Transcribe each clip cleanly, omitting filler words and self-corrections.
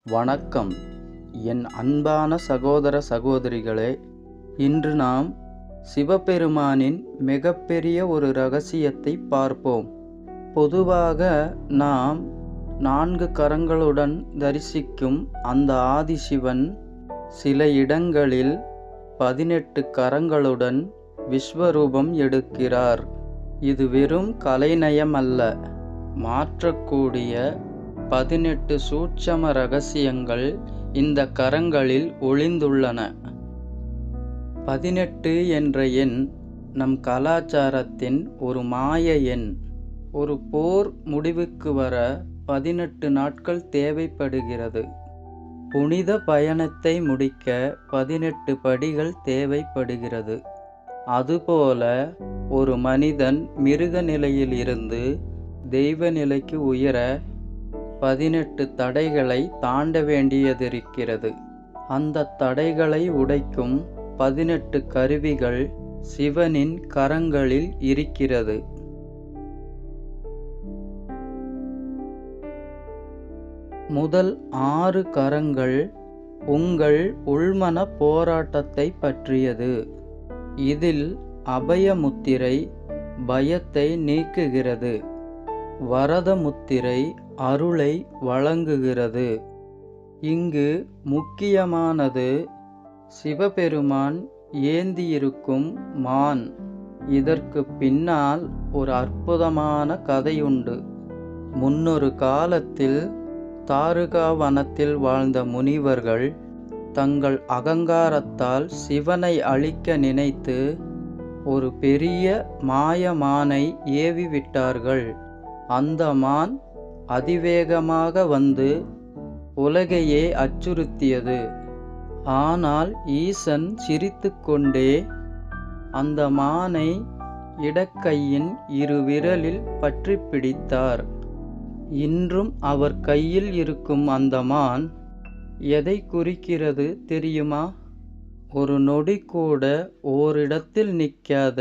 வணக்கம் என் அன்பான சகோதர சகோதரிகளே, இன்று நாம் சிவபெருமானின் மிகப்பெரிய ஒரு இரகசியத்தை பார்ப்போம். பொதுவாக நாம் 4 கரங்களுடன் தரிசிக்கும் அந்த ஆதிசிவன் சில இடங்களில் 18 கரங்களுடன் விஸ்வரூபம் எடுக்கிறார். இது வெறும் கலைநயம் அல்ல, மாற்றக்கூடிய 18 சூட்சம இரகசியங்கள் இந்த கரங்களில் ஒளிந்துள்ளன. 18 என்ற எண் நம் கலாச்சாரத்தின் ஒரு மாய எண். ஒரு போர் முடிவுக்கு வர 18 நாட்கள் தேவைப்படுகிறது. புனித பயணத்தை முடிக்க 18 படிகள் தேவைப்படுகிறது. அதுபோல ஒரு மனிதன் மிருக நிலையில் இருந்து தெய்வ நிலைக்கு உயர 18 தடைகளை தாண்ட வேண்டியதிருக்கிறது. அந்த தடைகளை உடைக்கும் 18 கருவிகள் சிவனின் கரங்களில் இருக்கிறது. முதல் 6 கரங்கள் உங்கள் உள்மன போராட்டத்தை பற்றியது. இதில் அபயமுத்திரை பயத்தை நீக்குகிறது. வரத முத்திரை அருளை வழங்குகிறது. இங்கு முக்கியமானது சிவபெருமான் ஏந்தியிருக்கும் மான். இதற்கு பின்னால் ஒரு அற்புதமான கதையுண்டு. முன்னொரு காலத்தில் தாருகா வனத்தில் வாழ்ந்த முனிவர்கள் தங்கள் அகங்காரத்தால் சிவனை அழிக்க நினைத்து ஒரு பெரிய மாயமானை ஏவி விட்டார்கள். அந்த மான் அதிவேகமாக வந்து உலகையே அச்சுறுத்தியது. ஆனால் ஈசன் சிரித்துக்கொண்டே அந்த மானை இடக்கையின் 2 விரலில் பற்றி பிடித்தார். இன்றும் அவர் கையில் இருக்கும் அந்த மான் எதை குறிக்கிறது தெரியுமா? ஒரு நொடி கூட ஓரிடத்தில் நிற்காத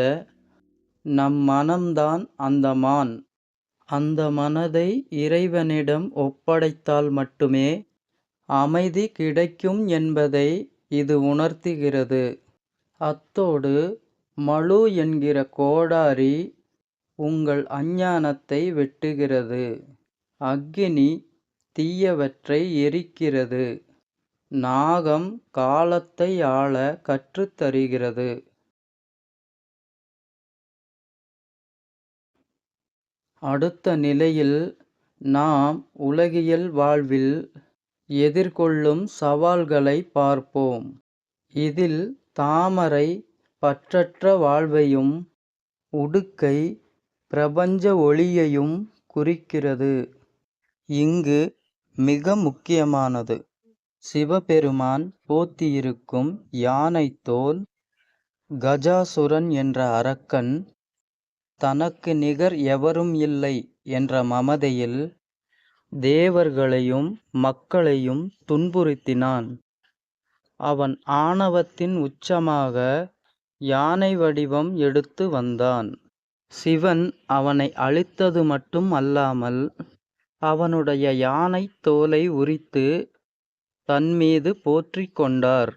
நம் மனம்தான் அந்த மான். அந்த மனதை இறைவனிடம் ஒப்படைத்தால் மட்டுமே அமைதி கிடைக்கும் என்பதை இது உணர்த்துகிறது. அத்தோடு மழு என்கிற கோடாரி உங்கள் அஞ்ஞானத்தை வெட்டுகிறது. அக்கினி தீயவற்றை எரிக்கிறது. நாகம் காலத்தை ஆள கற்றுத்தருகிறது. அடுத்த நிலையில் நாம் உலகியல் வாழ்வில் எதிர்கொள்ளும் சவால்களை பார்ப்போம். இதில் தாமரை பற்றற்ற வாழ்வையும் உடுக்கை பிரபஞ்ச ஒளியையும் குறிக்கிறது. இங்கு மிக முக்கியமானது சிவபெருமான் போத்தியிருக்கும் யானை தோல். கஜாசுரன் என்ற அரக்கன் தனக்கு நிகர் எவரும் இல்லை என்ற மமதையில் தேவர்களையும் மக்களையும் துன்புறுத்தினான். அவன் ஆணவத்தின் உச்சமாக யானை வடிவம் எடுத்து வந்தான். சிவன் அவனை அழித்தது மட்டும் அல்லாமல் அவனுடைய யானை தோலை உரித்து தன்மீது போற்றிக் கொண்டார்.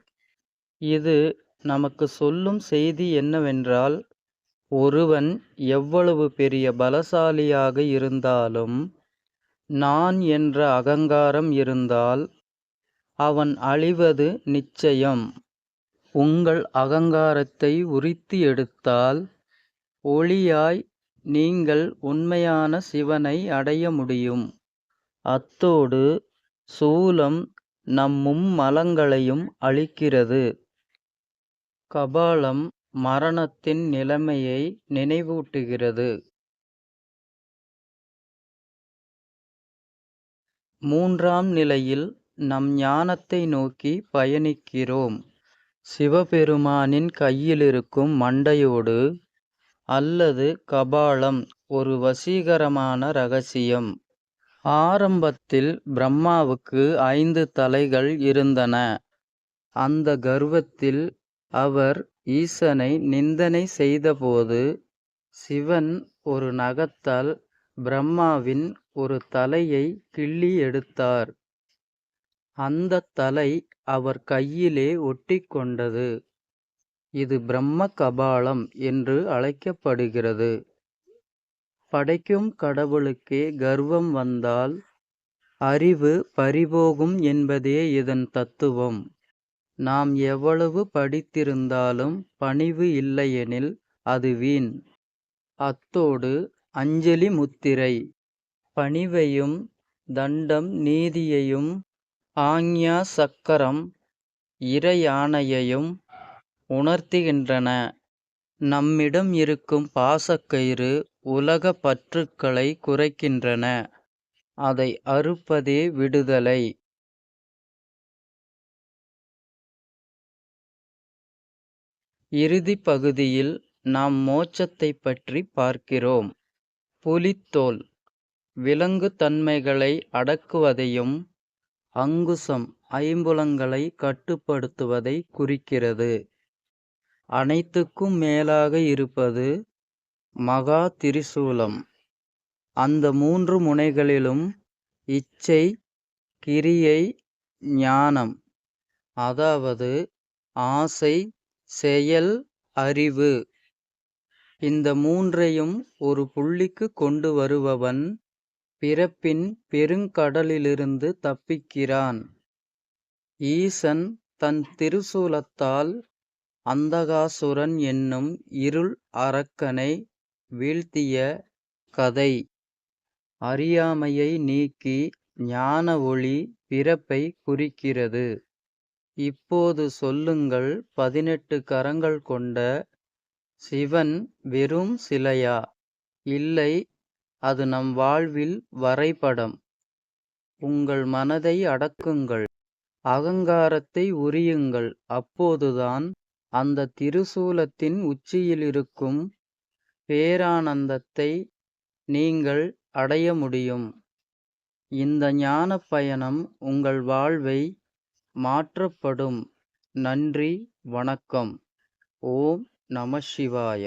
இது நமக்கு சொல்லும் செய்தி என்னவென்றால், ஒருவன் எவ்வளவு பெரிய பலசாலியாக இருந்தாலும் நான் என்ற அகங்காரம் இருந்தால் அவன் அழிவது நிச்சயம். உங்கள் அகங்காரத்தை உரித்து எடுத்தால் ஒளியாய் நீங்கள் உண்மையான சிவனை அடைய முடியும். அத்தோடு சூலம் நம் மும்மலங்களையும் அழிக்கிறது. கபாலம் மரணத்தின் நிலைமையை நினைவூட்டுகிறது. 3ஆம் நிலையில் நம் ஞானத்தை நோக்கி பயணிக்கிறோம். சிவபெருமானின் கையிலிருக்கும் மண்டையோடு அல்லது கபாலம் ஒரு வசீகரமான இரகசியம். ஆரம்பத்தில் பிரம்மாவுக்கு 5 தலைகள் இருந்தன. அந்த கர்வத்தில் அவர் ஈசனை நிந்தனை செய்தபோது சிவன் ஒரு நகத்தால் பிரம்மாவின் ஒரு தலையை கிள்ளி எடுத்தார். அந்தத் தலை அவர் கையிலே ஒட்டிக்கொண்டது. இது பிரம்ம கபாலம் என்று அழைக்கப்படுகிறது. படைக்கும் கடவுளுக்கே கர்வம் வந்தால் அறிவு பறிபோகும் என்பதே இதன் தத்துவம். நாம் எவ்வளவு படித்திருந்தாலும் பணிவு இல்லையெனில் அது வீண். அத்தோடு அஞ்சலி முத்திரை பணிவையும் தண்டம் நீதியையும் ஆக்ஞா சக்கரம் இறையாணையையும் உணர்த்துகின்றன. நம்மிடம் இருக்கும் பாசக்கயிறு உலக பற்றுக்களை குறைக்கின்றன. அதை அறுப்பதே விடுதலை. இறுதிப் பகுதியில் நாம் மோட்சத்தைப் பற்றி பார்க்கிறோம். புலித்தோல் விலங்கு தன்மைகளை அடக்குவதையும் அங்குசம் ஐம்புலங்களை கட்டுப்படுத்துவதை குறிக்கிறது. அனைத்துக்கும் மேலாக இருப்பது மகா திரிசூலம். அந்த 3 முனைகளிலும் இச்சை, கிரியை, ஞானம், அதாவது ஆசை, செயல், அறிவு, இந்த 3ஐயும் ஒரு புள்ளிக்கு கொண்டு வருபவன் பிறப்பின் பெருங்கடலிலிருந்து தப்பிக்கிறான். ஈசன் தன் திரிசூலத்தால் அந்தகாசுரன் என்னும் இருள் அரக்கனை வீழ்த்திய கதை. அறியாமையை நீக்கி ஞான ஒளி பிறப்பை குறிக்கிறது. இப்போது சொல்லுங்கள், 18 கரங்கள் கொண்ட சிவன் வெறும் சிலையா? இல்லை, அது நம் வாழ்வில் வரைபடம். உங்கள் மனதை அடக்குங்கள், அகங்காரத்தை உரியுங்கள். அப்போதுதான் அந்த திரிசூலத்தின் உச்சியிலிருக்கும் பேரானந்தத்தை நீங்கள் அடைய முடியும். இந்த ஞானப் பயணம் உங்கள் வாழ்வை மாற்றப்படும். நன்றி, வணக்கம். ஓம் நம சிவாய.